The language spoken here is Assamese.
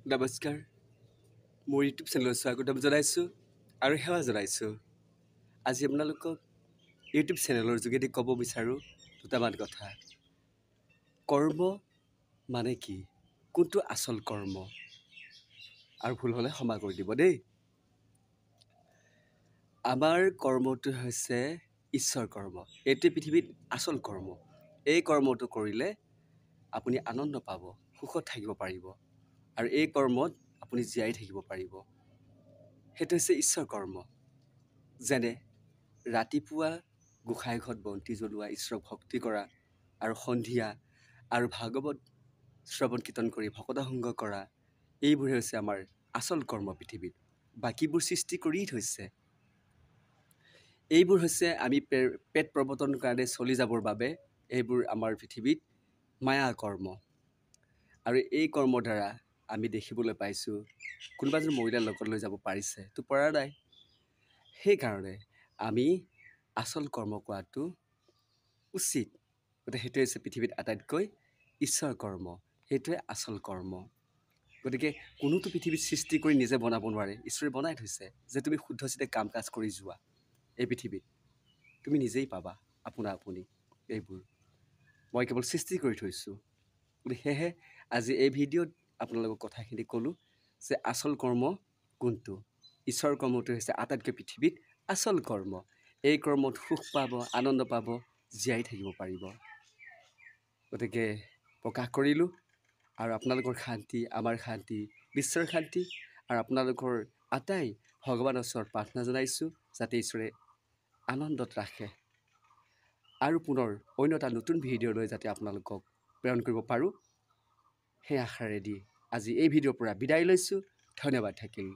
নমস্কাৰ মোৰ ইউটিউব চেনেলত স্বাগতম জনাইছোঁ আৰু সেৱা জনাইছোঁ। আজি আপোনালোকক ইউটিউব চেনেলৰ যোগেদি ক'ব বিচাৰোঁ দুটামান কথা। কৰ্ম মানে কি? কোনটো আচল কৰ্ম? আৰু ভুল হ'লে ক্ষমা কৰি দিব দেই। আমাৰ কৰ্মটো হৈছে ঈশ্বৰ কৰ্ম। এইটোৱে পৃথিৱীত আচল কৰ্ম। এই কৰ্মটো কৰিলে আপুনি আনন্দ পাব, সুখত থাকিব পাৰিব আৰু এই কৰ্মত আপুনি জীয়াই থাকিব পাৰিব। সেইটো হৈছে ঈশ্বৰ কৰ্ম। যেনে ৰাতিপুৱা গোসাঁই ঘৰত বন্তি জ্বলোৱা, ঈশ্বৰক ভক্তি কৰা, আৰু সন্ধিয়া আৰু ভাগৱত শ্ৰৱণ কীৰ্তন কৰি ভকত সংগ কৰা, এইবোৰে হৈছে আমাৰ আচল কৰ্ম পৃথিৱীত। বাকীবোৰ সৃষ্টি কৰিয়েই থৈছে। এইবোৰ হৈছে আমি পেট প্ৰৱৰ্তনৰ কাৰণে চলি যাবৰ বাবে এইবোৰ আমাৰ পৃথিৱীত মায়া কৰ্ম। আৰু এই কৰ্মৰ দ্বাৰা আমি দেখিবলৈ পাইছোঁ কোনোবা এজন মহিলাৰ লগত লৈ যাব পাৰিছে, তো পৰা নাই। সেইকাৰণে আমি আচল কৰ্ম কৰাটো উচিত। গতিকে সেইটোৱে হৈছে পৃথিৱীত আটাইতকৈ ঈশ্বৰ কৰ্ম। সেইটোৱে আচল কৰ্ম। গতিকে কোনোতো পৃথিৱীত সৃষ্টি কৰি নিজে বনাব নোৱাৰে। ঈশ্বৰে বনাই থৈছে যে তুমি শুদ্ধচিতে কাম কাজ কৰি যোৱা এই পৃথিৱীত, তুমি নিজেই পাবা আপোনা আপুনি এইবোৰ। মই কেৱল সৃষ্টি কৰি থৈছোঁ। গতিকে সেয়েহে আজি এই ভিডিঅ'ত আপোনালোকক কথাখিনি ক'লোঁ যে আচল কৰ্ম কোনটো। ঈশ্বৰ কৰ্মটো হৈছে আটাইতকৈ পৃথিৱীত আচল কৰ্ম। এই কৰ্মত সুখ পাব, আনন্দ পাব, জীয়াই থাকিব পাৰিব। গতিকে প্ৰকাশ কৰিলোঁ। আৰু আপোনালোকৰ শান্তি, আমাৰ শান্তি, বিশ্বৰ শান্তি আৰু আপোনালোকৰ আটাই ভগৱানৰ ওচৰত প্ৰাৰ্থনা জনাইছোঁ যাতে ঈশ্বৰে আনন্দত ৰাখে। আৰু পুনৰ অন্য এটা নতুন ভিডিঅ' লৈ যাতে আপোনালোকক প্ৰেৰণ কৰিব পাৰোঁ, সেই আশাৰে দি আজি এই ভিডিঅ'ৰ পৰা বিদায় লৈছোঁ। ধন্যবাদ থাকিল।